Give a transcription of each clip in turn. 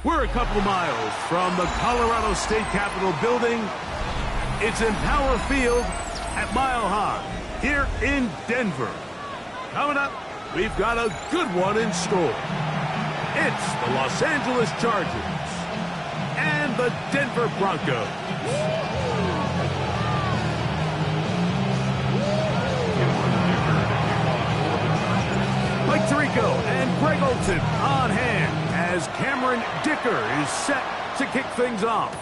We're a couple miles from the Colorado State Capitol building. It's in Power Field at Mile High here in Denver. Coming up, we've got a good one in store. It's the Los Angeles Chargers and the Denver Broncos. Mike Tirico and Greg Olson on hand as Cameron Dicker is set to kick things off.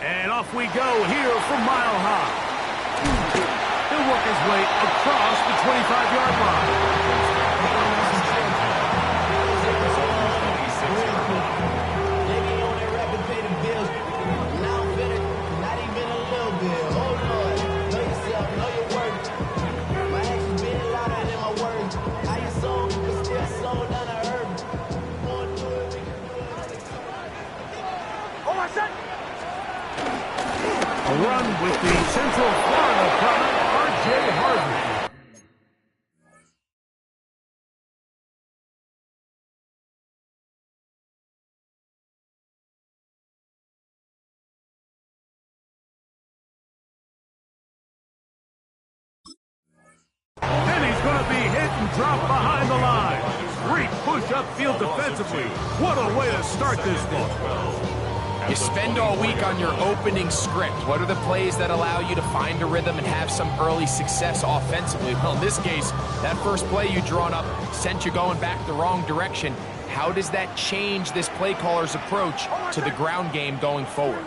And off we go here from Mile High. He'll work his way across the 25-yard line. A run with the Central Florida product, R.J. Harvey. And he's going to be hit and dropped behind the line. Great push upfield defensively. What a way to start this ball. You spend all week on your opening script. What are the plays that allow you to find a rhythm and have some early success offensively? Well, in this case, that first play you drawn up sent you going back the wrong direction. How does that change this play caller's approach to the ground game going forward?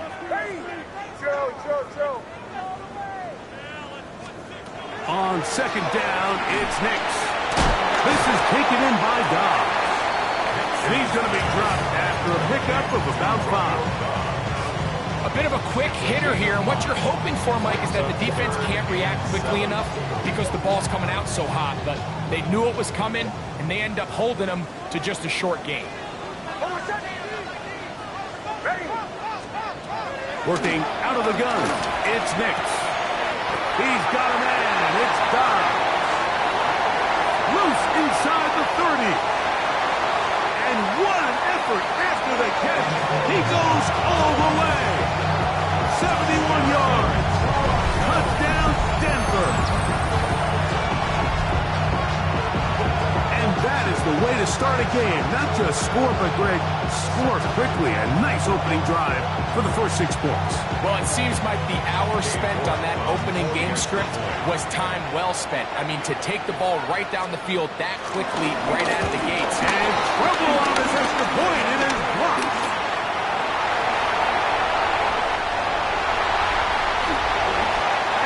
On second down, it's Nix. This is taken in by Dobbs. And he's going to be dropped after a pickup of about 5. A bit of a quick hitter here, and what you're hoping for, Mike, is that the defense can't react quickly enough because the ball's coming out so hot. But they knew it was coming, and they end up holding them to just a short gain. Working out of the gun, it's Nix. He's got a man, it's Dobbs. Loose inside the 30. And what an effort after the catch. He goes all the way. 71 yards. Touchdown, Denver. And that is the way to start a game. Not just score, but Greg, score quickly. A nice opening drive for the first 6 points. Well, it seems like the hour spent on that opening game script was time well spent. I mean, to take the ball right down the field that quickly, right out of the gates. And trouble on this extra point. It is blocked.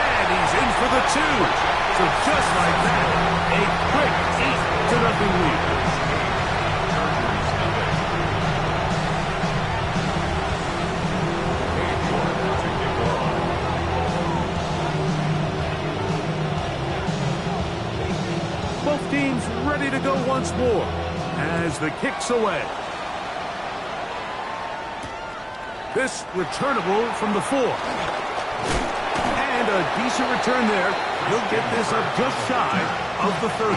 And he's in for the 2. So just like that, a quick 8-0 lead. Both teams ready to go once more as the kick's away. This returnable from the 4. And a decent return there. He'll get this up just shy of the 30.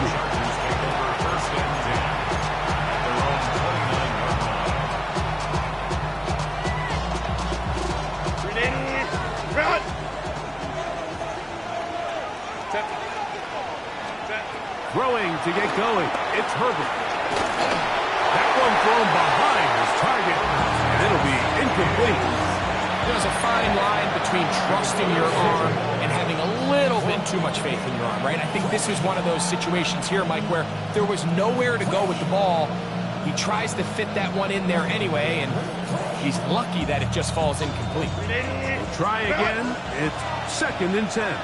Throwing to get going. It's Herbert. That one thrown behind his target, and it'll be incomplete. There's a fine line between trusting your arm and having a little bit too much faith in your arm, right? I think this is one of those situations here, Mike, where there was nowhere to go with the ball. He tries to fit that one in there anyway, and he's lucky that it just falls incomplete. We'll try again. It's 2nd and 10.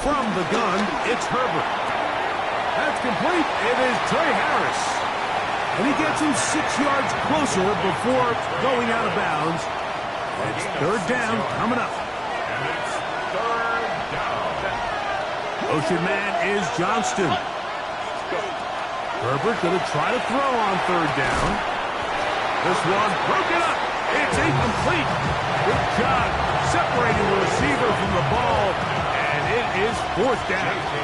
From the gun, it's Herbert. That's complete. It is Trey Harris. And he gets him 6 yards closer before going out of bounds. It's 3rd down coming up. Motion man is Johnston. Herbert going to try to throw on 3rd down. This one broken up. It's incomplete. Good job separating the receiver from the ball. And it is 4th down. 4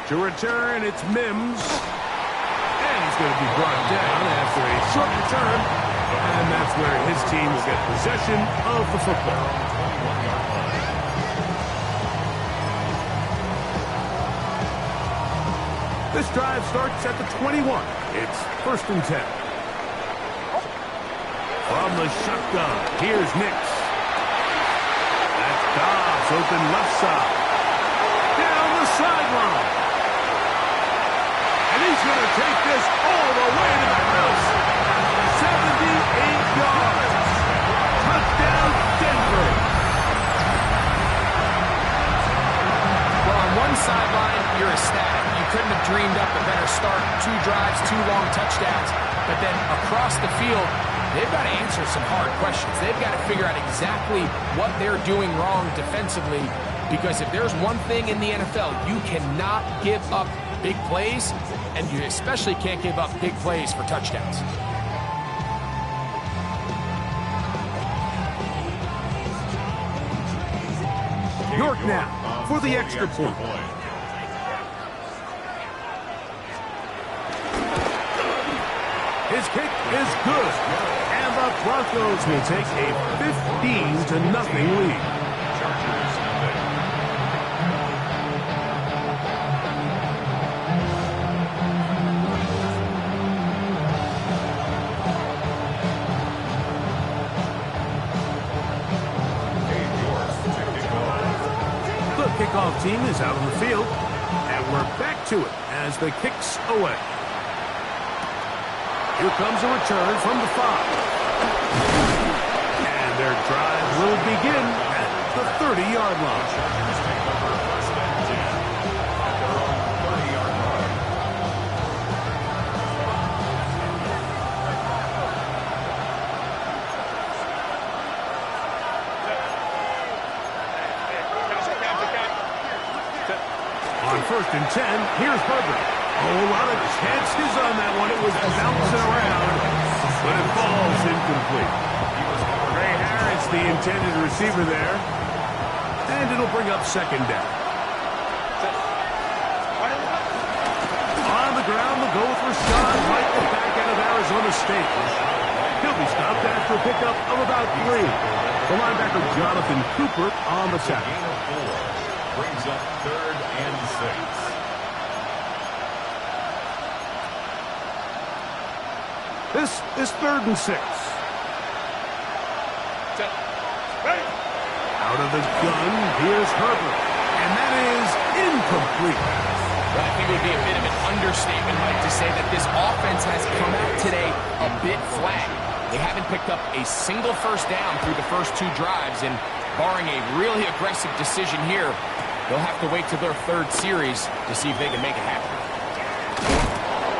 To return, it's Mims. And he's going to be brought down after a short return. And that's where his team will get possession of the football. This drive starts at the 21. It's 1st and 10. From the shotgun, here's Nix. That's Dobbs, open left side. Down the sideline. And he's going to take this all the way to the house. 78 yards. Touchdown, Denver. Well, on one sideline, you're ecstatic. You couldn't have dreamed up a better start. 2 drives, 2 long touchdowns. But then across the field, they've got to answer some hard questions. They've got to figure out exactly what they're doing wrong defensively, because if there's one thing in the NFL, you cannot give up big plays, and you especially can't give up big plays for touchdowns. York now for the extra point. His kick is good. And the Broncos will take a 15-0 lead. The kickoff team is out on the field. And we're back to it as the kick's away. Here comes a return from the 5. And their drive will begin at the 30-yard line. On 1st and 10, here's Herbert. Oh, a lot of chances on that one. It was bouncing around, but it falls incomplete. Ray Harris, the intended receiver there. And it'll bring up 2nd down. On the ground, they'll go with Rashad White, the back end of Arizona State. He'll be stopped after a pickup of about 3. The linebacker Jonathan Cooper on the tackle. Brings up 3rd and 6. This is 3rd and 6. Out of the gun, here's Herbert. And that is incomplete. Well, I think it would be a bit of an understatement, Mike, to say that this offense has come out today a bit flat. They haven't picked up a single 1st down through the first 2 drives, and barring a really aggressive decision here, they'll have to wait till their 3rd series to see if they can make it happen.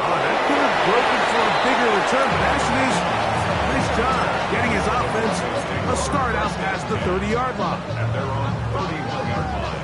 Oh, that could have broken for a bigger return, but actually is nice job getting his offense a start out past the 30-yard line. And they're on 31-yard line.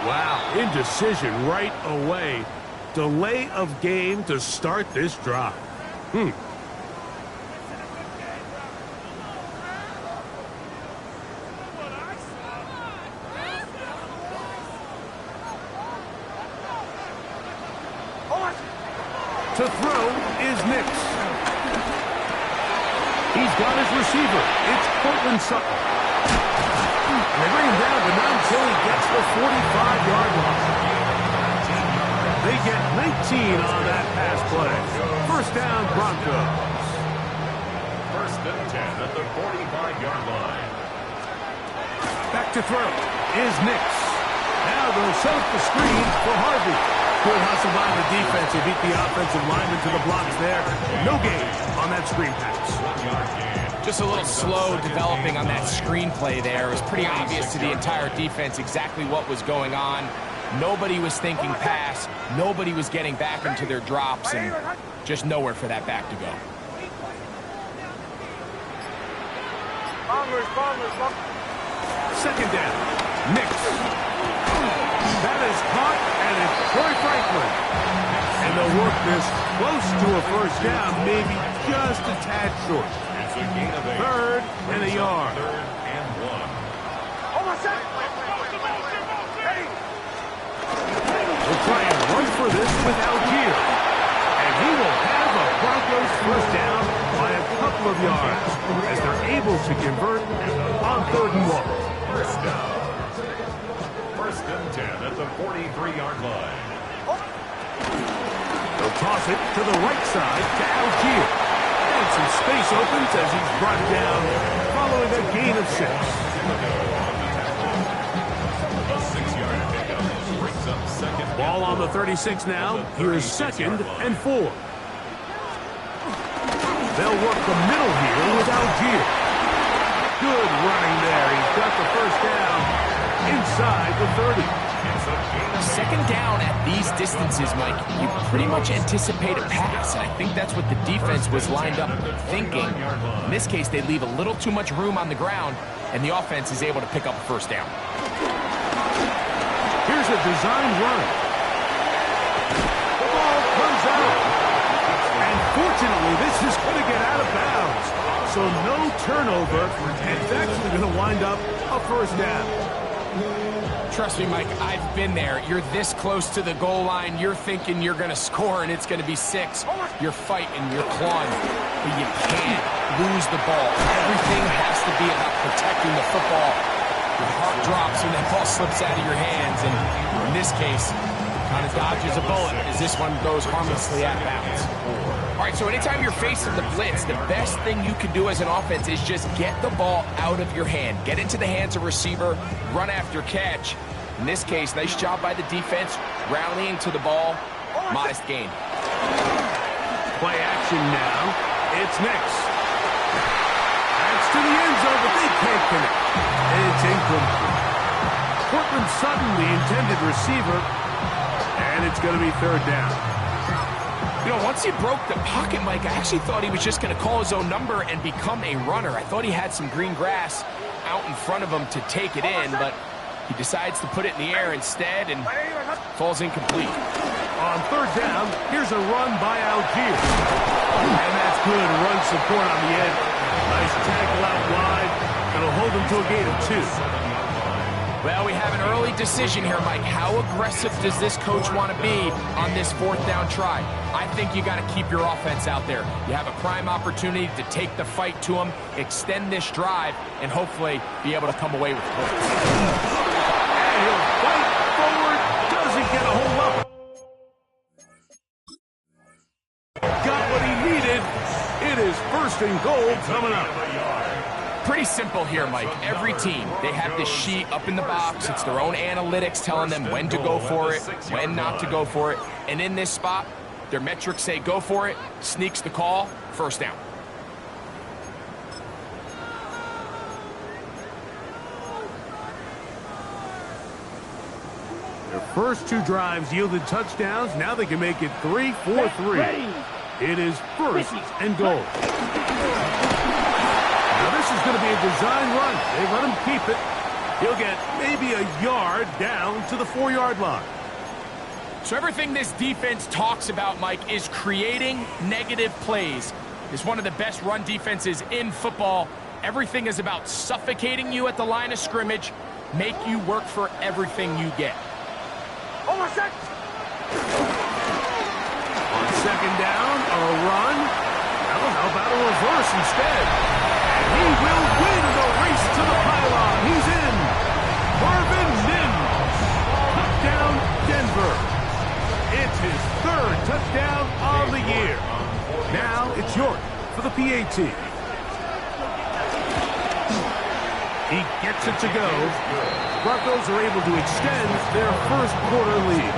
Wow, indecision right away. Delay of game to start this drive. To throw is Nix. He's got his receiver. It's Cortland Sutton. They bring him down, but not until he gets the 45-yard line. They get 19 on that pass play. 1st down, Broncos. 1st and 10 at the 45-yard line. Back to throw is Nix. Now they'll set up the screen for Harvey. Good hustle by the defense. They beat the offensive lineman to the blocks there. No gain on that screen pass. Just a little slow developing on that screenplay there. It was pretty obvious to the entire defense exactly what was going on. Nobody was thinking pass. Nobody was getting back into their drops, and just nowhere for that back to go. Second down. Nix. That is caught, and it's Troy Franklin. And they'll work this close to a first down, maybe just a tad short. Third and a yard. Third and 1. We'll try and run for this with Algier. And he will have a Broncos first down by a couple of yards as they're able to convert on 3rd and 1. First down. First and 10 at the 43-yard line. They'll toss it to the right side to Algier. And some space opens as he's brought down following a gain of 6. A 6-yard pickup brings up second. Ball on the 36 now. Here is 2nd and 4. They'll work the middle here with Algier. Good running there. He's got the first down inside the 30. Second down at these distances, Mike, you pretty much anticipate a pass, and I think that's what the defense was lined up thinking. In this case, they leave a little too much room on the ground, and the offense is able to pick up a first down. Here's a design run. The ball comes out. And fortunately, this is going to get out of bounds. So no turnover, and it's actually going to wind up a first down. Trust me, Mike, I've been there. You're this close to the goal line. You're thinking you're going to score, and it's going to be 6. You're fighting, you're clawing, but you can't lose the ball. Everything has to be about protecting the football. Your heart drops when that ball slips out of your hands, and in this case, kind of dodges a bullet as this one goes harmlessly out of bounds. All right, so anytime you're facing the blitz, the best thing you can do as an offense is just get the ball out of your hand. Get into the hands of receiver, run after catch. In this case, nice job by the defense, rallying to the ball. Modest gain. Play action now. It's Nix. That's to the end zone, but they can't connect. It's incomplete. Portland Sutton, the intended receiver, and it's going to be 3rd down. You know, once he broke the pocket, Mike, I actually thought he was just going to call his own number and become a runner. I thought he had some green grass out in front of him to take it in, but he decides to put it in the air instead and falls incomplete. On 3rd down, here's a run by Algier. And that's good run support on the end. Nice tackle out wide. It'll hold him to a gain of 2. Well, we have an early decision here, Mike. How aggressive does this coach want to be on this 4th down try? I think you got to keep your offense out there. You have a prime opportunity to take the fight to him, extend this drive, and hopefully be able to come away with points. And he'll fight forward. Doesn't get a hold of it. Got what he needed. It is 1st and goal coming up. Pretty simple here, Mike. Every team, they have this sheet up in the box. It's their own analytics telling them when to go for it, when not to go for it. And in this spot, their metrics say go for it, sneaks the call, first down. Their first 2 drives yielded touchdowns. Now they can make it 3-4-3. It is 1st and goal. Now this is going to be a design run. They let him keep it. He'll get maybe a yard down to the 4-yard line. So everything this defense talks about, Mike, is creating negative plays. It's one of the best run defenses in football. Everything is about suffocating you at the line of scrimmage, make you work for everything you get. On 2nd down, a run. Well, how about a reverse instead? And he will win the race to the pylon. He's in. Marvin Mims. Touchdown, Denver. It's his 3rd touchdown of the year. Now it's York for the PAT. He gets it to go. Broncos are able to extend their 1st quarter lead.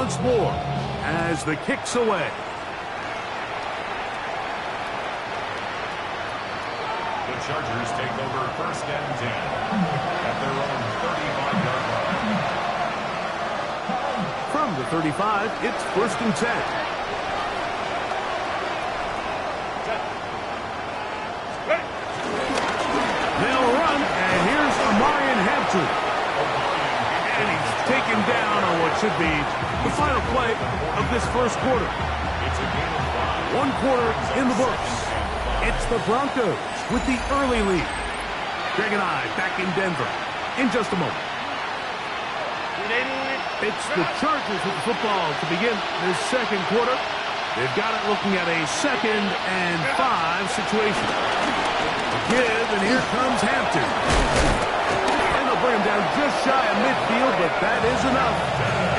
once more as the kick's away. The Chargers take over 1st and 10 at their own 35-yard line. From the 35, it's 1st and 10. They'll run, and here's Amarian Hampton. And he's taken down on what should be the final play of this first quarter. It's a game of 5. 1 quarter in the books. It's the Broncos with the early lead. Greg and I back in Denver in just a moment. It's the Chargers with the football to begin this second quarter. They've got it looking at a 2nd and 5 situation. Give, and here comes Hampton. And they'll bring him down just shy of midfield, but that is enough.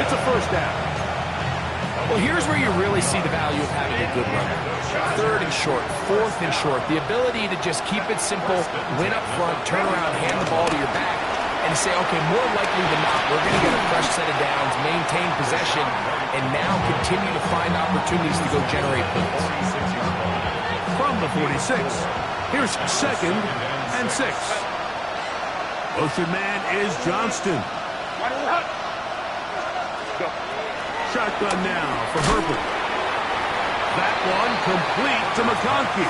It's a first down. Well, here's where you really see the value of having a good runner. 3rd and short, 4th and short. The ability to just keep it simple, win up front, turn around, hand the ball to your back, and say, okay, more likely than not, we're going to get a fresh set of downs, maintain possession, and now continue to find opportunities to go generate points. From the 46, here's 2nd and 6. Motion man is Johnston. Shotgun now for Herbert. That one complete to McConkey.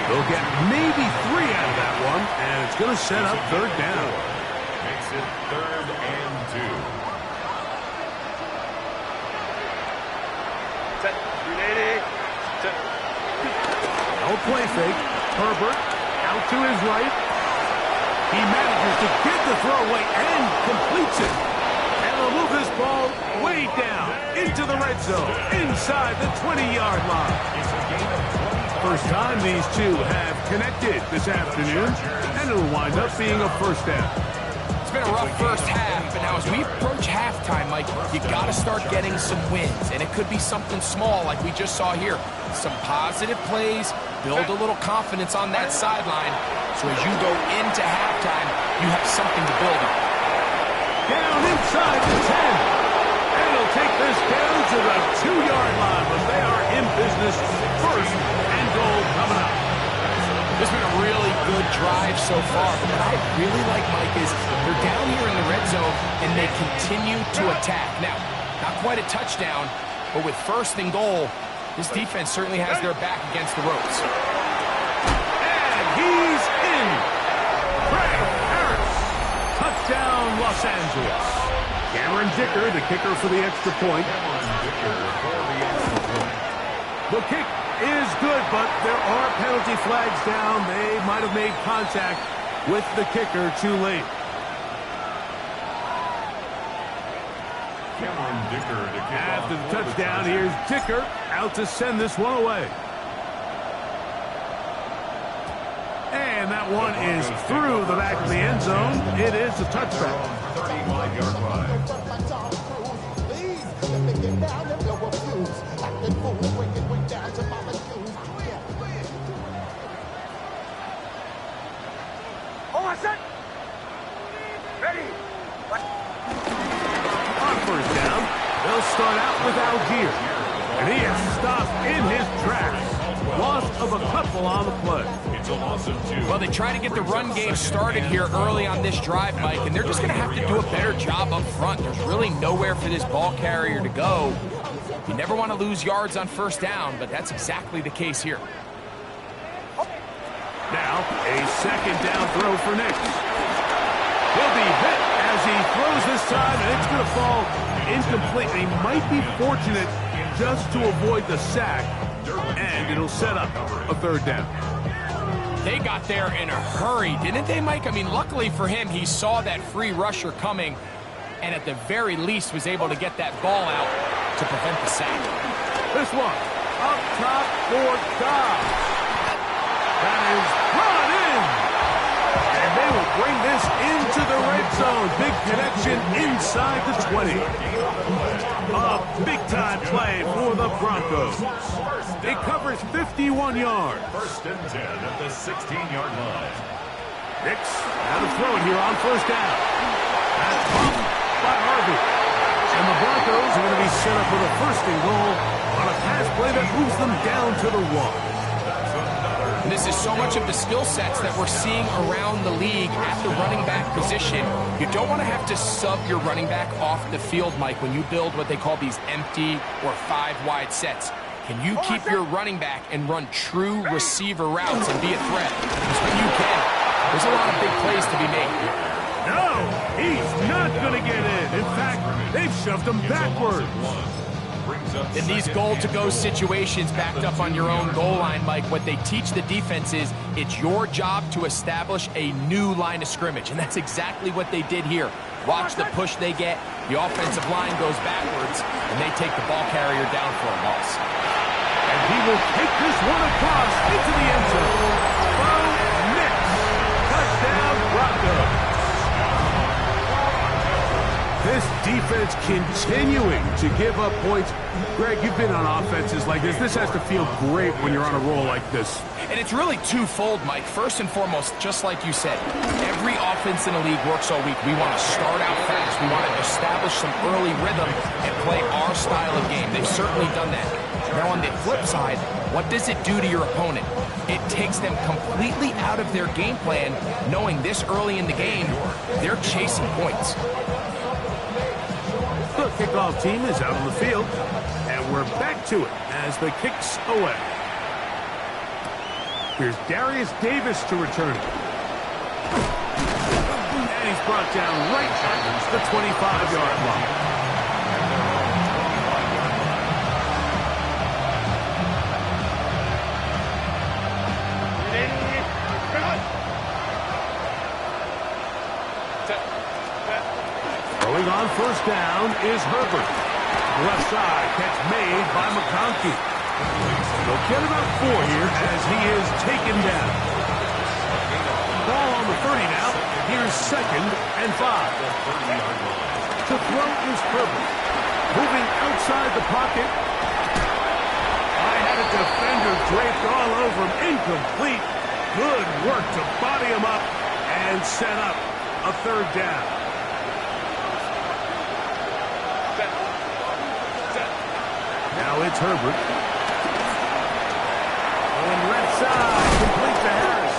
They'll get maybe 3 out of that one, and it's going to set up 3rd down. Makes it 3rd and 2. No play fake. Herbert out to his right. He manages to get the throw away and completes it. And they'll move this ball way down into the red zone, inside the 20-yard line. First time these two have connected this afternoon, and it'll wind up being a first down. It's been a rough first half, but now as we approach halftime, Mike, you got to start getting some wins, and it could be something small like we just saw here. Some positive plays, build a little confidence on that sideline, so as you go into halftime, you have something to build on. Down inside the 10. And he'll take this down to the 2-yard line, but they are in business. 1st and goal coming up. This has been a really good drive so far, but what I really like, Mike, is they're down here in the red zone, and they continue to attack. Now, not quite a touchdown, but with 1st and goal, this defense certainly has their back against the ropes. And he's in. Craig Harris. Touchdown, Los Angeles. Cameron Dicker, the kicker for the extra point. The kick is good, but there are penalty flags down. They might have made contact with the kicker too late. After the touchdown, here's Dicker out to send this one away. And that one is through the back of the end zone. It is a touchback. 35-yard line. On first down, they'll start out with Algier. And he is stopped in his tracks. Loss of a couple on the play. It's a loss of 2. Well, they try to get the run game started here early on this drive, Mike, and they're just going to have to do a better job up front. There's really nowhere for this ball carrier to go. You never want to lose yards on first down, but that's exactly the case here. Now, a 2nd down throw for Nix. He'll be hit as he throws this time, and it's going to fall incomplete. He might be fortunate just to avoid the sack, and it'll set up a 3rd down. They got there in a hurry, didn't they, Mike? I mean, luckily for him, he saw that free rusher coming, and at the very least was able to get that ball out to prevent the sack. This one, up top for Dobbs. That is brought in. And they will bring this into the red zone. Big connection inside the 20. A big-time play for the Broncos. It covers 51 yards. 1st and 10 at the 16-yard line. Nix, now to throw it here on first down. That's bumped by Harvey. And the Broncos are going to be set up with a first and goal on a pass play that moves them down to the 1. And this is so much of the skill sets that we're seeing around the league at the running back position. You don't want to have to sub your running back off the field, Mike, when you build what they call these empty or 5-wide sets. Can you keep your running back and run true receiver routes and be a threat? Because when you can, there's a lot of big plays to be made. No, he's not going to get in. In fact, they've shoved him backwards. In these goal-to-go situations backed up on your own goal line, Mike, what they teach the defense is it's your job to establish a new line of scrimmage, and that's exactly what they did here. Watch the push they get. The offensive line goes backwards, and they take the ball carrier down for a loss. And he will take this one across into the end zone. Bo Nix. Touchdown, Broncos. This defense continuing to give up points. Greg, you've been on offenses like this. This has to feel great when you're on a roll like this. And it's really twofold, Mike. First and foremost, just like you said, every offense in the league works all week. We want to start out fast. We want to establish some early rhythm and play our style of game. They've certainly done that. Now, on the flip side, what does it do to your opponent? It takes them completely out of their game plan, knowing this early in the game, they're chasing points. The kickoff team is out on the field, and we're back to it as the kick's away. Here's Darius Davis to return it. And he's brought down right at the 25-yard line. Going on first down is Herbert. Left side, catch made by McConkey. They'll get about 4 here as he is taken down. Ball on the 30 now. Here's 2nd and 5. To throw is Herbert. Moving outside the pocket. I had a defender draped all over him. Incomplete. Good work to body him up and set up a 3rd down. Now it's Herbert. Going left side, complete to Harris.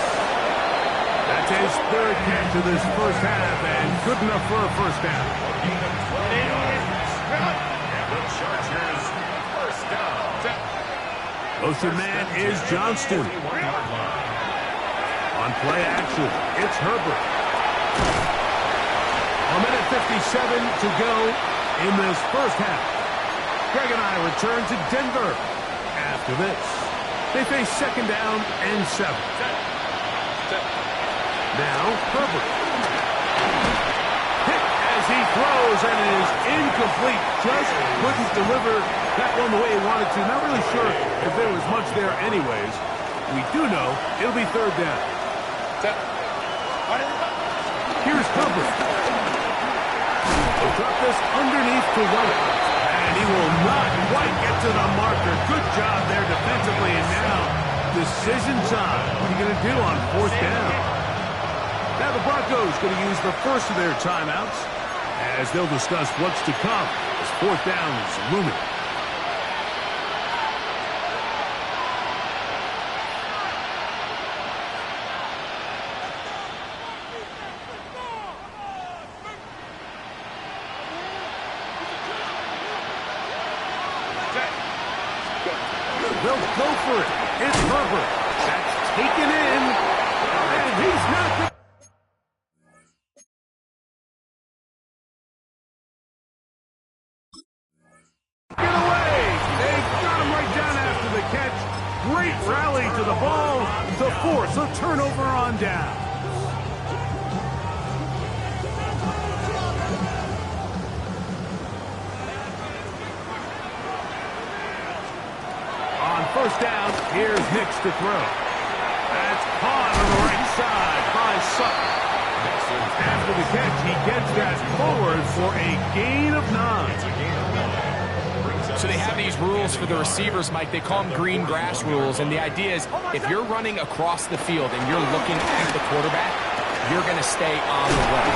That's his 3rd catch of this first half, and good enough for a first down. The Chargers first down. Motion man is Johnston. On play action, it's Herbert. 1:57 to go in this first half. Greg and I return to Denver. After this, they face 2nd down and 7. Now, Herbert. Hit as he throws and is incomplete. Just couldn't deliver that one the way he wanted to. Not really sure if there was much there anyways. We do know it'll be 3rd down. Here's Herbert. He'll drop this underneath to White. And he will not quite get to the marker. Good job there defensively. And now, decision time. What are you going to do on 4th down? Now the Broncos going to use the first of their timeouts as they'll discuss what's to come as 4th down is looming. They'll go for it. It's Herbert. That's taken in. And he's not. Get away. They got him right down after the catch. Great rally to the ball to force a turnover on down. First down, here's Hicks to throw. That's caught on the right side by Sutton. After the catch, he gets that forward for a gain of 9. So they have these rules for the receivers, Mike. They call them green grass rules. And the idea is if you're running across the field and you're looking at the quarterback, you're going to stay on the run.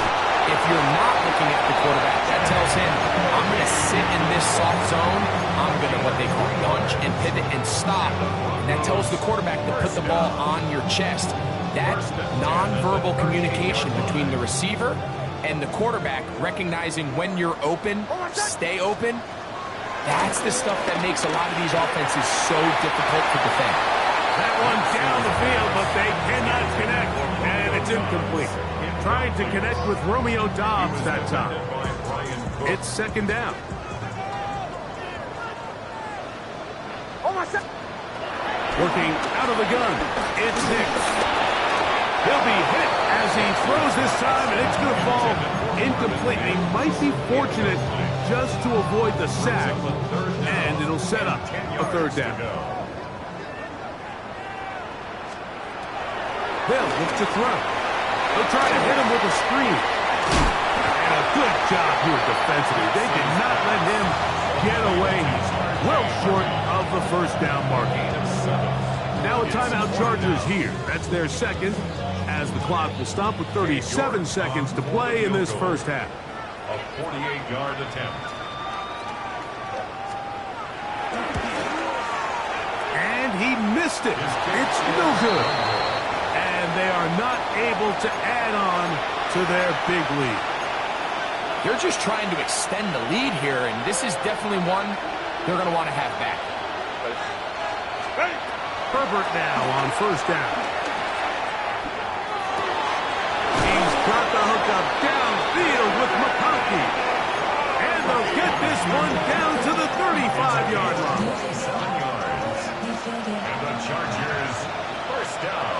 If you're not looking at the quarterback, that tells him, I'm going to to sit in this soft zone, I'm going to what they call bunch and pivot and stop. And that tells the quarterback to put the ball on your chest. That nonverbal communication between the receiver and the quarterback, recognizing when you're open, stay open, that's the stuff that makes a lot of these offenses so difficult to defend. That one down the field, but they cannot connect, and it's incomplete. Trying to connect with Romeo Dobbs that time. It's second down. Working out of the gun, it's Hicks. He'll be hit as he throws this time, and it's going to fall incomplete. He might be fortunate just to avoid the sack, and it'll set up a third down. Hill looks to throw. They'll try to hit him with a screen. And a good job here defensively. They did not let him get away. He's well short of the first down marking. Now a timeout Chargers here. That's their second, as the clock will stop with 37 seconds to play in this first half. A 48-yard attempt. And he missed it. It's no good. And they are not able to add on to their big lead. They're just trying to extend the lead here, and this is definitely one they're going to want to have back. Herbert now on first down. He's got the hookup downfield with McConkey. And they'll get this one down to the 35-yard line. 7 yards. And the Chargers first down.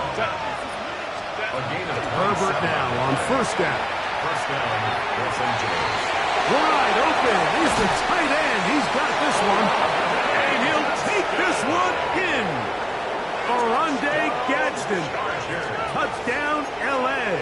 A gain of Herbert now on first down. First down, Los Angeles. Wide open. He's the tight end. He's got this one. And he'll take this one in. Oronde Gadsden. Touchdown, L.A.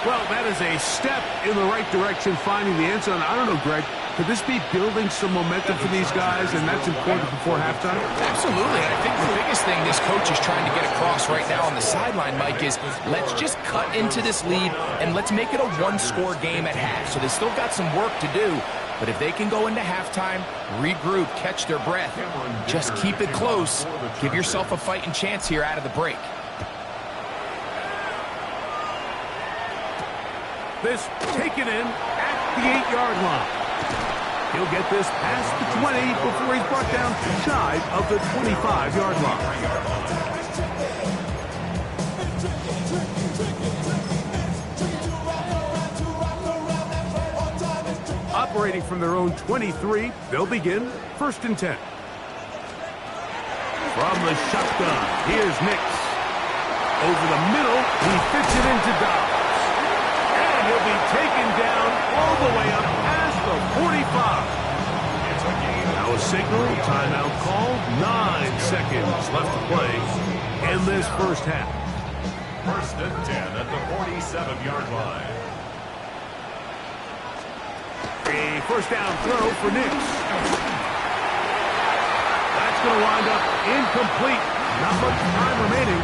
Well, that is a step in the right direction, finding the end zone. I don't know, Greg. Could this be building some momentum for these guys, and that's important before halftime? Absolutely, and I think the biggest thing this coach is trying to get across right now on the sideline, Mike, is let's just cut into this lead and let's make it a one-score game at half. So they still got some work to do, but if they can go into halftime, regroup, catch their breath, just keep it close, give yourself a fighting chance here out of the break. This taken in at the 8-yard line. He'll get this past the 20 before he's brought down shy of the 25-yard line. Operating from their own 23, they'll begin first and 10. From the shotgun, here's Nix. Over the middle, he fits it into Dobbs. And he'll be taken down all the way up past the 45. Now a signal, timeout called, 9 seconds left to play in this first half. First and 10 at the 47-yard line. A first down throw for Nix. That's going to wind up incomplete. Not much time remaining.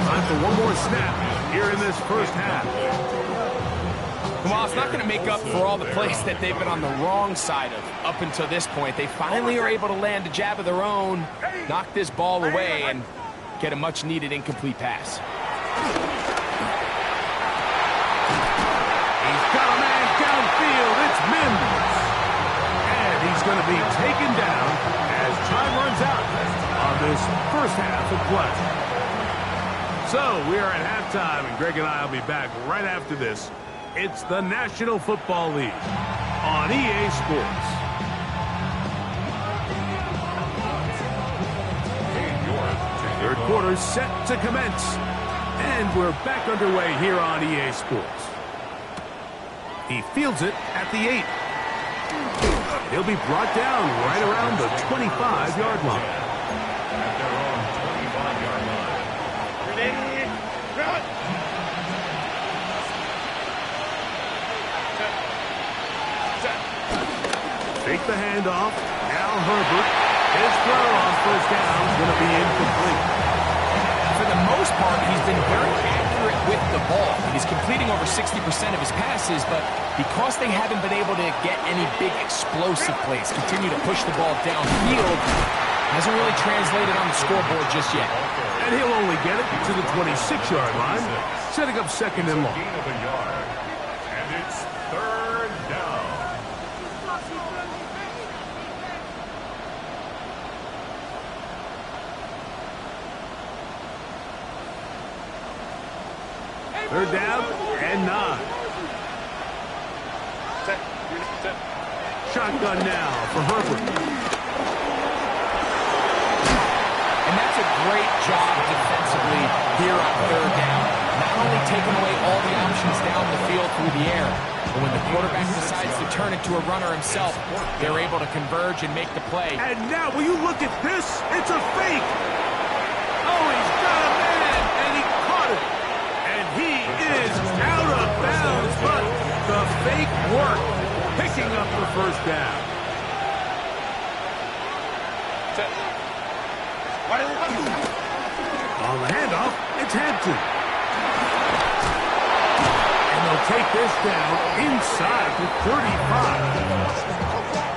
Time for one more snap here in this first half. Well, it's not going to make up for all the plays that they've been on the wrong side of up until this point. They finally are able to land a jab of their own, knock this ball away, and get a much-needed incomplete pass. He's got a man downfield. It's Mims. And he's going to be taken down as time runs out on this first half of play. So we are at halftime, and Greg and I will be back right after this. It's the National Football League on EA Sports. Third quarter set to commence. And we're back underway here on EA Sports. He fields it at the 8. He'll be brought down right around the 25-yard line. At their own 25-yard line. Ready? Run! Take the handoff. Now Herbert. His throw on first down is going to be incomplete. For the most part, he's been very accurate accurate with the ball. He's completing over 60% of his passes, but because they haven't been able to get any big explosive plays, continue to push the ball downfield, hasn't really translated on the scoreboard just yet. And he'll only get it to the 26-yard line, setting up second and long. And it's third down. Third down and 9. Shotgun now for Herbert. And that's a great job defensively here on third down. Not only taking away all the options down the field through the air, but when the quarterback decides to turn it to a runner himself, they're able to converge and make the play. And now, will you look at this? It's a fake. Oh, he's got a man, and he caught it. And he is out of bounds, but the fake worked, picking up the first down. On the handoff, it's Hampton. And they'll take this down inside the 35.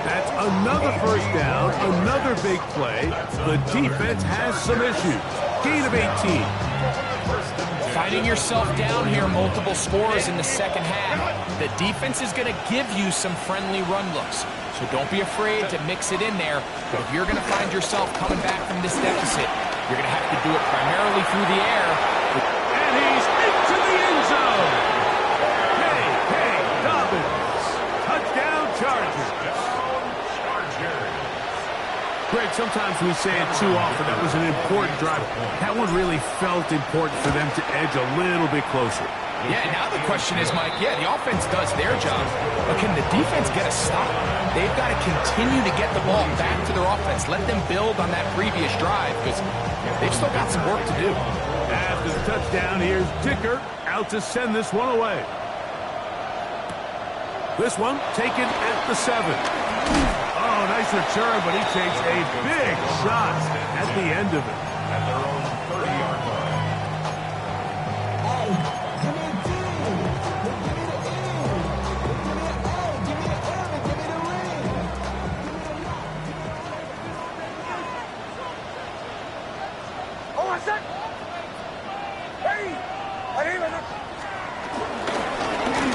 That's another first down, another big play. The defense has some issues. Gain of 18. Finding yourself down here, multiple scores in the second half. The defense is going to give you some friendly run looks. So don't be afraid to mix it in there. But if you're going to find yourself coming back from this deficit, you're going to have to do it primarily through the air. And he's into the end zone. Hey, Dobbins. Touchdown Chargers. Greg, sometimes we say it too often. That was an important drive. That one really felt important for them to edge a little bit closer. Yeah, now the question is, Mike, the offense does their job, but can the defense get a stop? They've got to continue to get the ball back to their offense. Let them build on that previous drive, because they've still got some work to do. After the touchdown, here's Dicker out to send this one away. This one taken at the 7. Oh, nice return, but he takes a big shot at the end of it. At their own 30-yard line.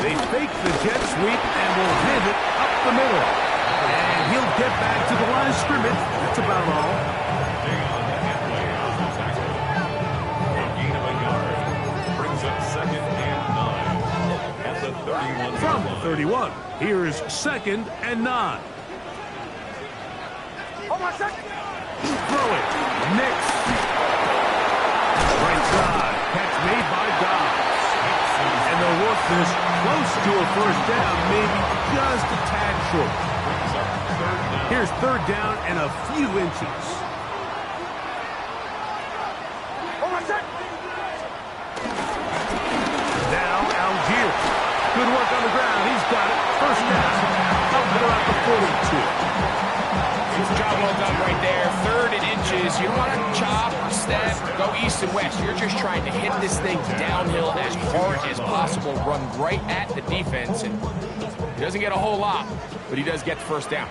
They fake the jet sweep and will hand it up the middle. And he'll get back to the line of scrimmage. That's about all. A gain of a yard. Brings up second and 9. At the 31. From the 31, here's second and 9. Throwing. Nix. Right side. Catch made by Dobbs. And they'll work this close to a first down, maybe just a tad short. Here's third down and a few inches. Now Algier. Good work on the ground. He's got it. First down. Up and around the 42. Job well done right there. Third and inches. You don't want to chop or step, go east and west. You're just trying to hit this thing downhill as hard as possible, run right at the defense, and he doesn't get a whole lot, but he does get the first down.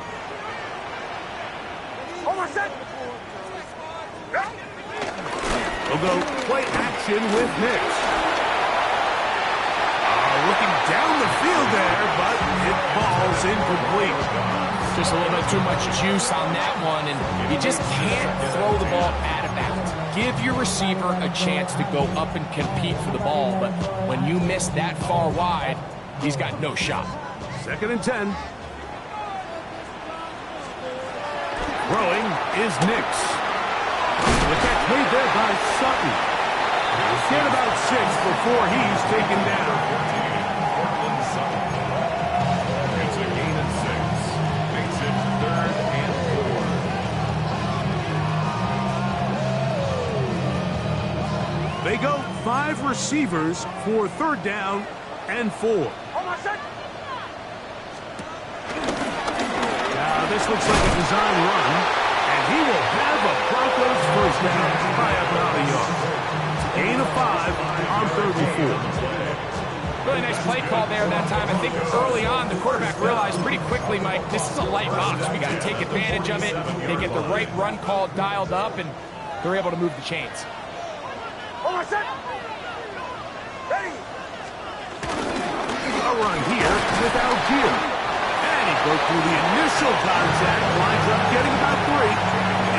We'll go play action with Nix. Looking down the field there, but it falls incomplete. Just a little bit too much juice on that one, and you just can't throw the ball out of bounds. Give your receiver a chance to go up and compete for the ball, but when you miss that far wide, he's got no shot. Second and 10. Throwing is Nix. The catch made there by Sutton. He'll get about 6 before he's taken down. It's a gain of 6. Makes it third and 4. They go 5 receivers for third down and 4. Now this looks like a design run, and he will have a Broncos first down by about a yard. Gain of 5 on 3rd and 4. Really nice play call there that time. I think early on, the quarterback realized pretty quickly, Mike, this is a light box. We got to take advantage of it. They get the right run call dialed up, and they're able to move the chains. Ready. A run here with Algier. And he broke through the initial contact, winds up getting about 3.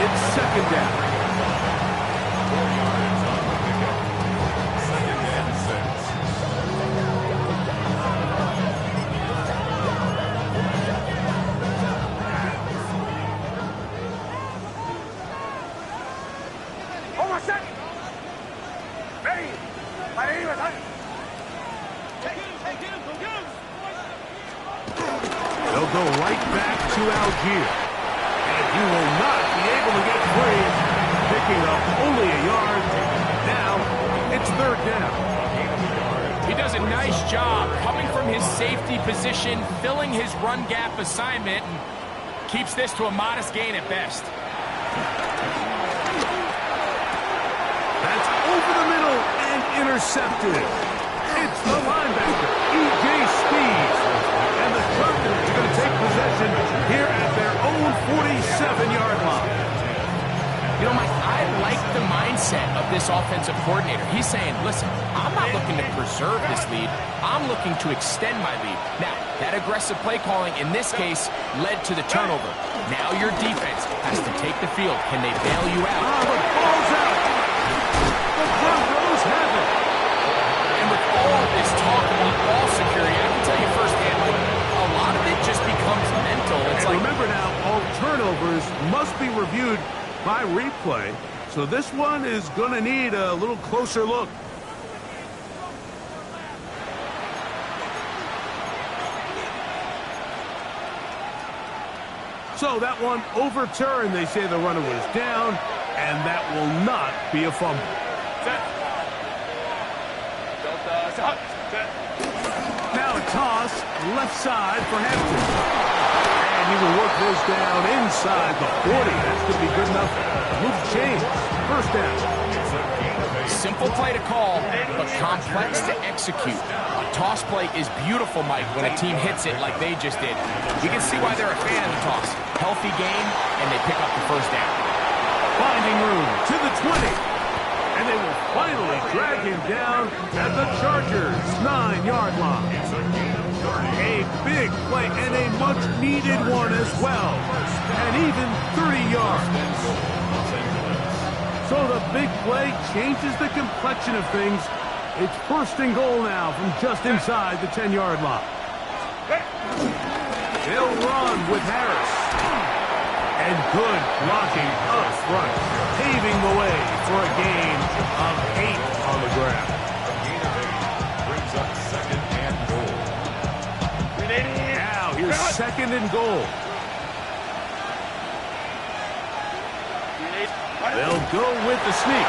It's 2nd down. 4 yards on the pickup. 2nd and 6. They'll go right back to Algier. And he will not be able to get free. Picking up only a yard. Now, it's 3rd down. He does a nice job coming from his safety position, filling his run gap assignment, and keeps this to a modest gain at best. That's over the middle and intercepted. It's the linebacker, E.J. Speed. And the Chargers are going to take possession here at their own 47-yard line. You know, Mike, I like the mindset of this offensive coordinator. He's saying, listen, I'm not looking to preserve this lead. I'm looking to extend my lead. Now, that aggressive play calling in this case led to the turnover. Now your defense has to take the field. Can they bail you out? The ball's out. The Broncos have it. And with all this talk about ball security, I can tell you firsthand, like, a lot of it just becomes mental. It's like, remember now, all turnovers must be reviewed by replay, so this one is going to need a little closer look. So that one overturned. They say the runner was down, and that will not be a fumble. Now a toss, left side for Hampton. And he will work this down inside the 40. That's going to be good enough. Move change. 1st down. simple play to call, but complex to execute. A toss play is beautiful, Mike, when a team hits it like they just did. You can see why they're a fan of the toss. Healthy game, and they pick up the 1st down. Finding room to the 20. And they will finally drag him down at the Chargers' 9-yard line. A big play and a much-needed one as well. And even 30 yards. So the big play changes the complexion of things. It's 1st and goal now from just inside the 10-yard line. They'll run with Harris. And good blocking up front, paving the way for a gain of 8 on the ground. A gain of 8 brings up 2nd and goal. Now here's 2nd and goal. They'll go with the sneak,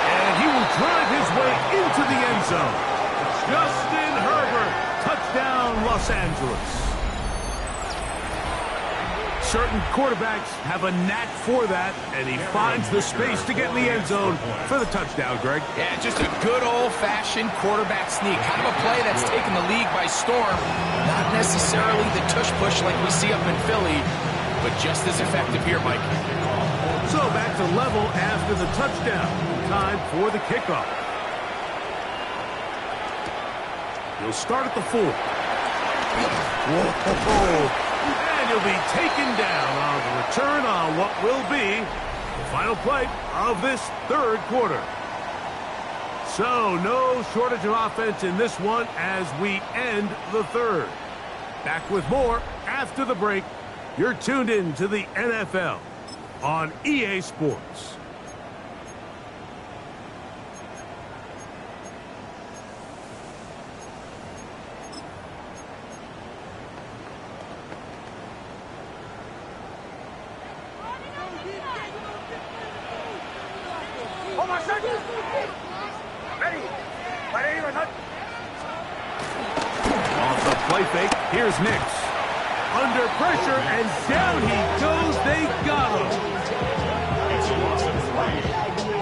and he will drive his way into the end zone. Justin Herbert, touchdown Los Angeles. Certain quarterbacks have a knack for that, and he finds the space to get in the end zone for the touchdown, Greg. Yeah, just a good old-fashioned quarterback sneak. Kind of a play that's taken the league by storm. Not necessarily the tush-push like we see up in Philly, but just as effective here, Mike. So back to level after the touchdown. Time for the kickoff. He'll start at the 4. Whoa. And he'll be taken down on the return on what will be the final play of this 3rd quarter. So no shortage of offense in this one as we end the 3rd. Back with more after the break. You're tuned in to the NFL on EA Sports. Off the play fake, here's Nix. Under pressure, and down he goes. They got him. It's a loss of 3.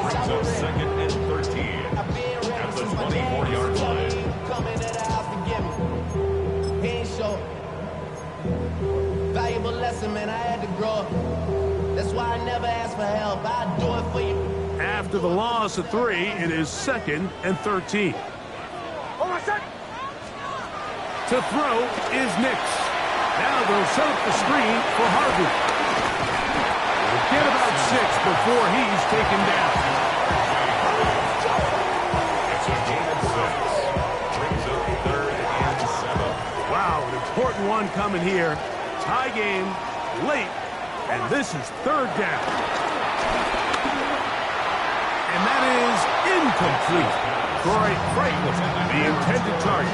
Brings up 2nd and 13. Listen, man, I had to grow up. That's why I never ask for help. I'll do it for you. After the loss of 3, it is 2nd and 13. To throw is Nix. Now they'll set up the screen for Harvey. We'll get about 6 before he's taken down. It's a gain of 6. Brings up 3rd and 7. Wow, an important one coming here. Tie game, late, and this is 3rd down. And that is incomplete. Troy Franklin, the intended target.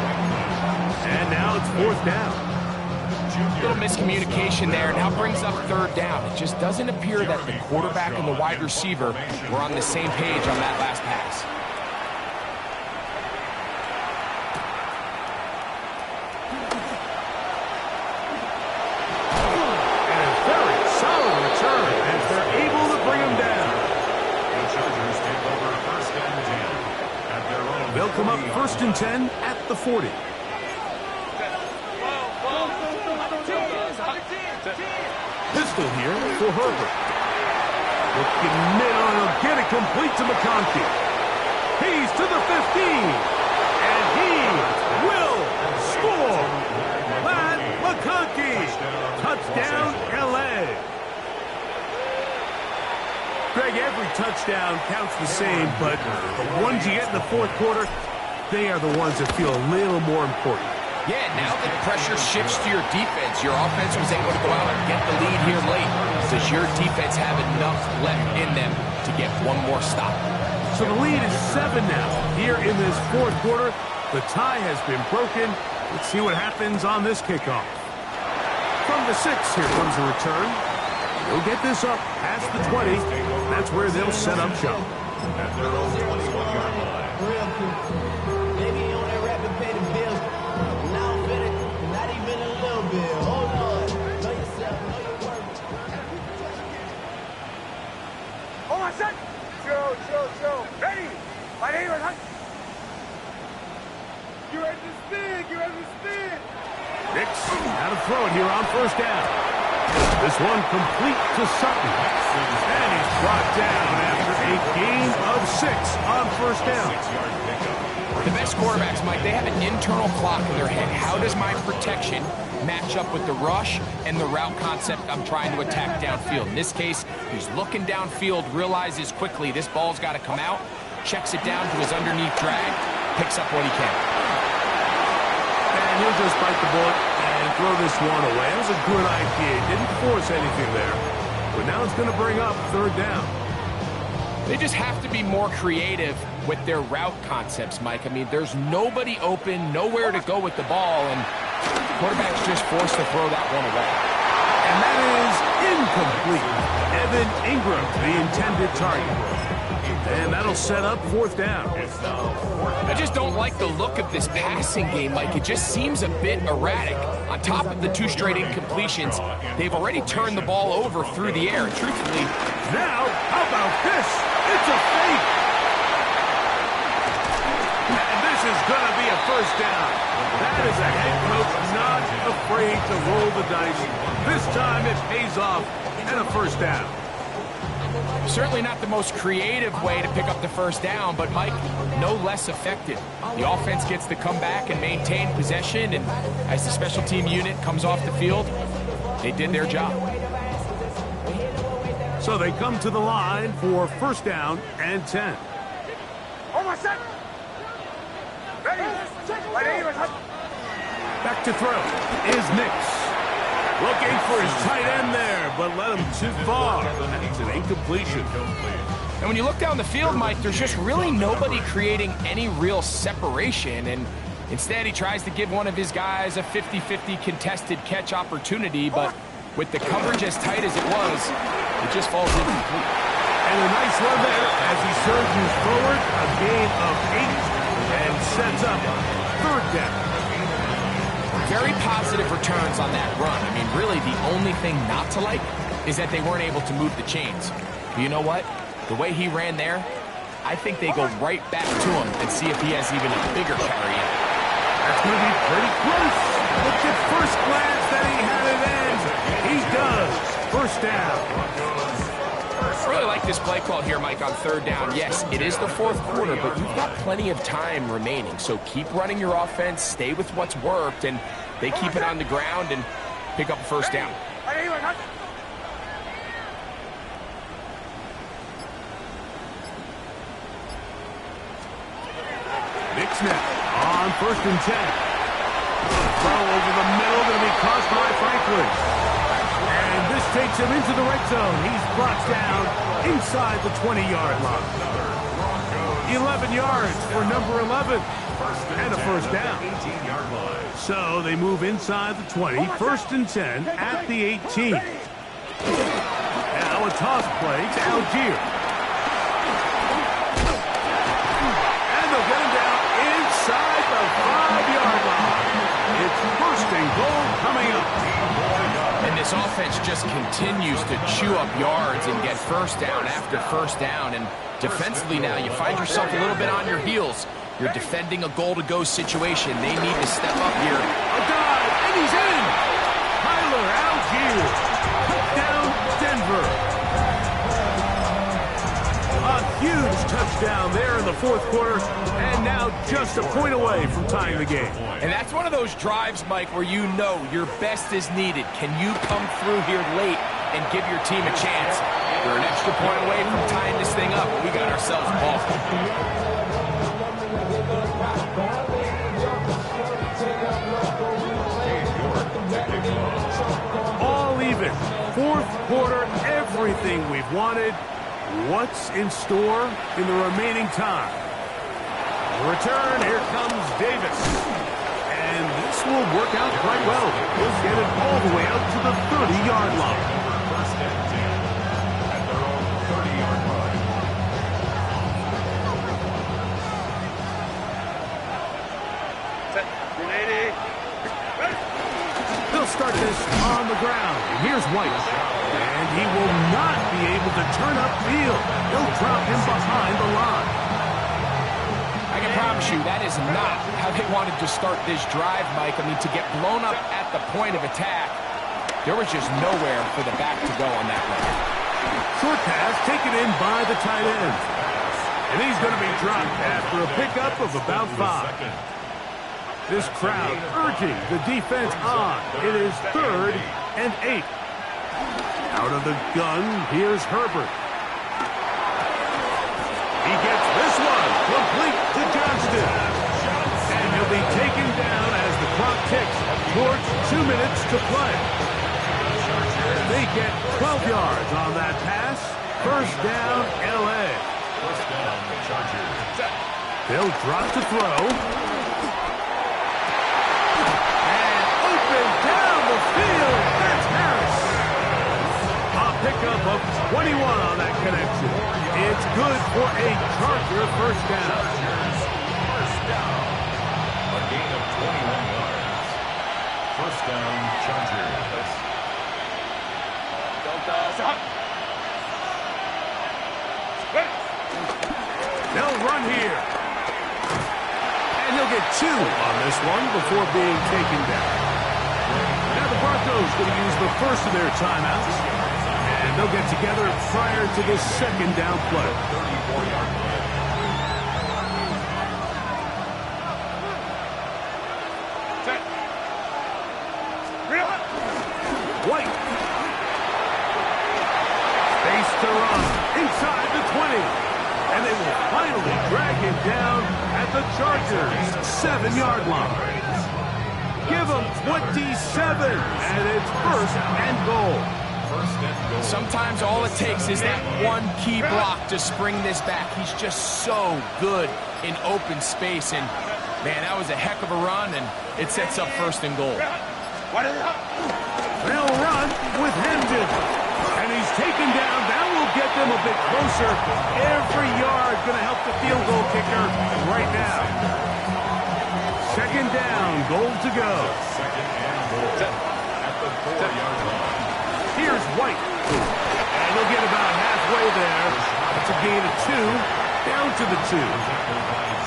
And now it's 4th down. A little miscommunication there, and now brings up 3rd down. It just doesn't appear that the quarterback and the wide receiver were on the same page on that last pass. And a very solid return as they're able to bring him down. The Chargers take over 1st and 10 at their own. They'll come up 1st and 10 at the 40. Pistol here for Herbert. Looking middle, he'll get it complete to McConkey. He's to the 15, and he will score. Matt McConkey, touchdown LA. Greg, every touchdown counts the same, but the ones you get in the 4th quarter, they are the ones that feel a little more important. Yeah, now that pressure shifts to your defense, your offense was able to go out and get the lead here late. Does your defense have enough left in them to get one more stop? So the lead is 7 now. Here in this 4th quarter, the tie has been broken. Let's see what happens on this kickoff. From the 6, here comes a return. They'll get this up past the 20. That's where they'll set up shop. At their own 21-yard line. Real quick. Maybe on that rapid pay the bills. Now fit it. Not even a little bit. Hold on. Know yourself. Know your worth. Hold on, son. Chill. Ready? My name is... You ready to spin? Nix, how to throw it here on 1st down. This one complete to Sutton. And he's brought down after a gain of 6 on 1st down. 6-yard pickup. The best quarterbacks, Mike, they have an internal clock in their head. How does my protection match up with the rush and the route concept I'm trying to attack downfield? In this case, he's looking downfield, realizes quickly this ball's got to come out, checks it down to his underneath drag, picks up what he can. And he'll just bite the bullet and throw this one away. That was a good idea. Didn't force anything there. But now it's going to bring up 3rd down. They just have to be more creative with their route concepts, Mike. I mean, there's nobody open, nowhere to go with the ball, and the quarterback's just forced to throw that one away. And that is incomplete. Evan Ingram, the intended target. And that'll set up 4th down. I just don't like the look of this passing game, Mike. It just seems a bit erratic. On top of the 2 straight incompletions, they've already turned the ball over through the air. Truthfully, Now, how about this? It's a fake. And this is going to be a 1st down. That is a head coach not afraid to roll the dice. This time it pays off and a 1st down. certainly not the most creative way to pick up the 1st down, but Mike, no less effective. The offense gets to come back and maintain possession, and as the special team unit comes off the field, they did their job. So they come to the line for 1st down and 10. Almost set. Ready. Back to throw is Nix. Looking for his tight end there, but led him too far. That's an incompletion. And when you look down the field, Mike, there's just really nobody creating any real separation, and instead he tries to give one of his guys a 50-50 contested catch opportunity, but with the coverage as tight as it was, it just falls incomplete. And a nice run there as he surges forward, a gain of 8, and sets up 3rd down. Very positive returns on that run. I mean, really, the only thing not to like is that they weren't able to move the chains. But you know what? The way he ran there, I think they go right back to him and see if he has even a bigger carry in. That's going to be pretty close. Look at first glance that he had it in. He does. First down. I really like this play call here, Mike, on third down. Yes, it is the fourth quarter, but you've got plenty of time remaining. So keep running your offense, stay with what's worked, and they keep it on the ground and pick up a first down. Big snap on 1st and 10. Throw over the middle, going to be caught by Franklin. And this takes him into the red zone. He's brought down inside the 20-yard line. 11 yards for number 11. And a first down. So they move inside the 20. 1st and 10 at the 18. Now a toss play to Algier. And they'll get him down inside the 5-yard line. It's 1st and goal coming up. And this offense just continues to chew up yards and get first down after first down. And defensively now, you find yourself a little bit on your heels. You're defending a goal-to-go situation. They need to step up here. A dive, and he's in. Tyler Algier. Touchdown, Denver. A huge touchdown there in the fourth quarter, and now just a point away from tying the game. And that's one of those drives, Mike, where you know your best is needed. Can you come through here late and give your team a chance? We're an extra point away from tying this thing up. We got ourselves a ball. All even. Fourth quarter, everything we've wanted. What's in store in the remaining time? Return, here comes Davis. And this will work out quite well. He'll get it all the way out to the 30-yard line. 1st and 10 at their own 30-yard line. They'll start this on the ground. And here's White. And he will not be able to turn upfield. He'll drop him behind the line. I can promise you that is not how they wanted to start this drive, Mike. I mean, to get blown up at the point of attack, there was just nowhere for the back to go on that one. Short pass taken in by the tight end. And he's going to be dropped after a pickup of about 5. This crowd urging the defense on. It is 3rd and 8. Out of the gun, here's Herbert. He gets this one complete to Johnston. And he'll be taken down as the clock ticks towards 2 minutes to play. They get 12 yards on that pass. First down, L.A. First down, the Chargers. They'll drop to throw. And open down the field. That's Harris. A pickup of 21 on that connection. It's good for a Charger first down. First down. A gain of 21 yards. First down, Chargers. They'll run here. And he'll get 2 on this one before being taken down. Now the Broncos going to use the first of their timeouts. And they'll get together prior to this second down play. 34-yard line. White. Space to run inside the 20. And they will finally drag him down at the Chargers' 7-yard line. Give him 27, and it's 1st and goal. Sometimes all it takes is that one key block to spring this back. He's just so good in open space. And, man, that was a heck of a run, and it sets up 1st and goal. They'll run with Hendon. And he's taken down. That will get them a bit closer. Every yard going to help the field goal kicker right now. Second down, goal to go. Second and goal at the 4-yard line. Here's White. And he'll get about halfway there. It's a gain of 2, down to the 2.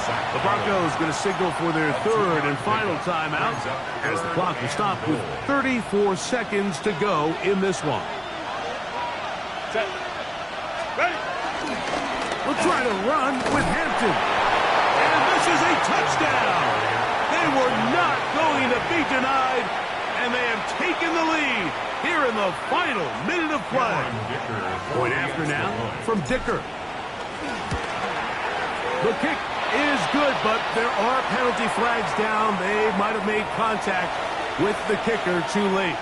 The Broncos going to signal for their third and final timeout as the clock will stop with 34 seconds to go in this one. Set. Ready. We'll try to run with Hampton. And this is a touchdown. They were not going to be denied, and they have taken the lead here in the final minute of play. Point after now from Dicker. The kick is good, but there are penalty flags down. They might have made contact with the kicker too late.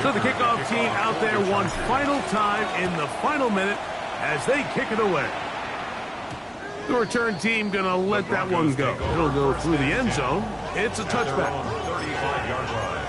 So the kickoff team out there one final time in the final minute as they kick it away. The return team going to let that one go. It'll go through the end zone. It's a touchback. 35-yard line.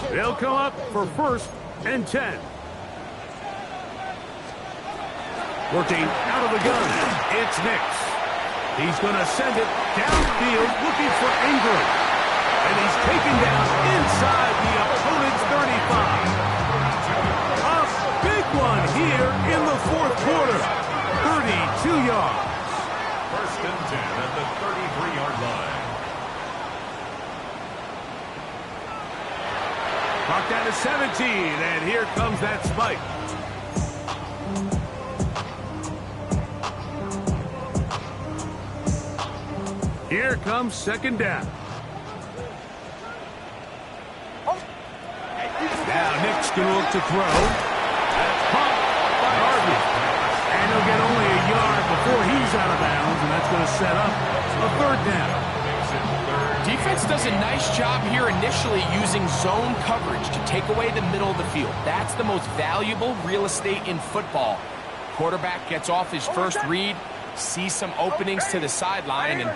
They'll come up for 1st and 10. Working out of the gun, it's Nix. He's going to send it downfield looking for Ingram. And he's taken down inside the opponent's 35. A big one here in the fourth quarter. 32 yards. 1st and 10 at the 33-yard line. Clock down to 17, and here comes that spike. Here comes 2nd down. Now Nick's going to look to throw. That's popped by Harvey. And he'll get only a yard before he's out of bounds, and that's going to set up a 3rd down. Defense does a nice job here initially using zone coverage to take away the middle of the field. That's the most valuable real estate in football. Quarterback gets off his first read, sees some openings to the sideline, and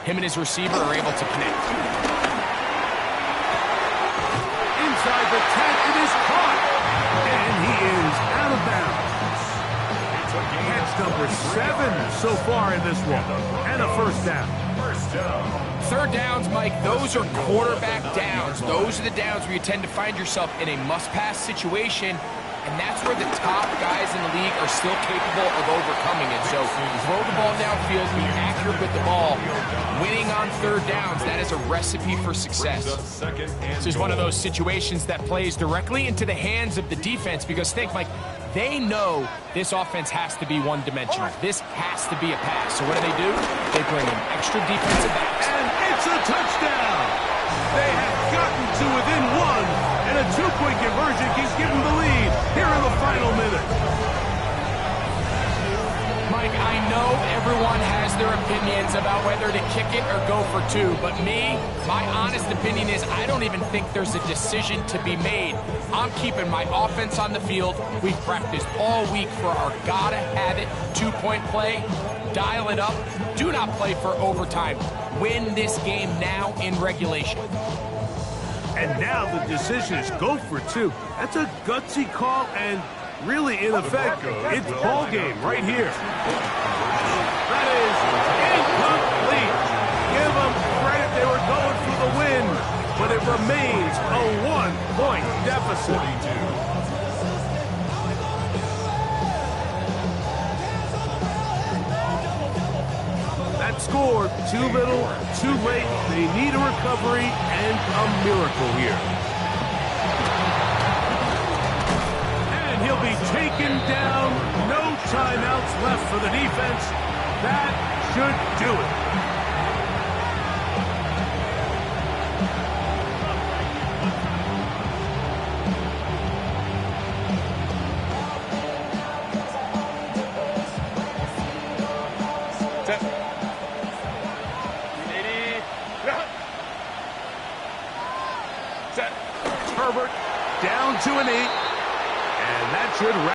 him and his receiver are able to connect. Inside the 10, it is caught. And he is out of bounds. Catch number 7 so far in this one. And a 1st down. 3rd downs, Mike, those are quarterback downs. Those are the downs where you tend to find yourself in a must-pass situation, and that's where the top guys in the league are still capable of overcoming it. So throw the ball downfield, be accurate with the ball. Winning on 3rd downs, that is a recipe for success. This is one of those situations that plays directly into the hands of the defense because think, Mike, they know this offense has to be one-dimensional. This has to be a pass. So what do? They bring in extra defensive backs. And it's a touchdown! They have gotten to within 1, and a 2-point conversion keeps giving the lead here in the final minute. Mike, I know everyone has their opinions about whether to kick it or go for 2, but my honest opinion is I don't even think there's a decision to be made. I'm keeping my offense on the field. We've practiced all week for our gotta-have-it 2-point play. Dial it up. Do not play for overtime. Win this game now in regulation. And now the decision is go for 2. That's a gutsy call, and really, in effect, it's ball game right here. That is incomplete. Give them credit. They were going for the win, but it remains a 1-point deficit. That score, too little, too late. They need a recovery and a miracle here. And he'll be taken down. No timeouts left for the defense. That should do it. to a knee. And that should wrap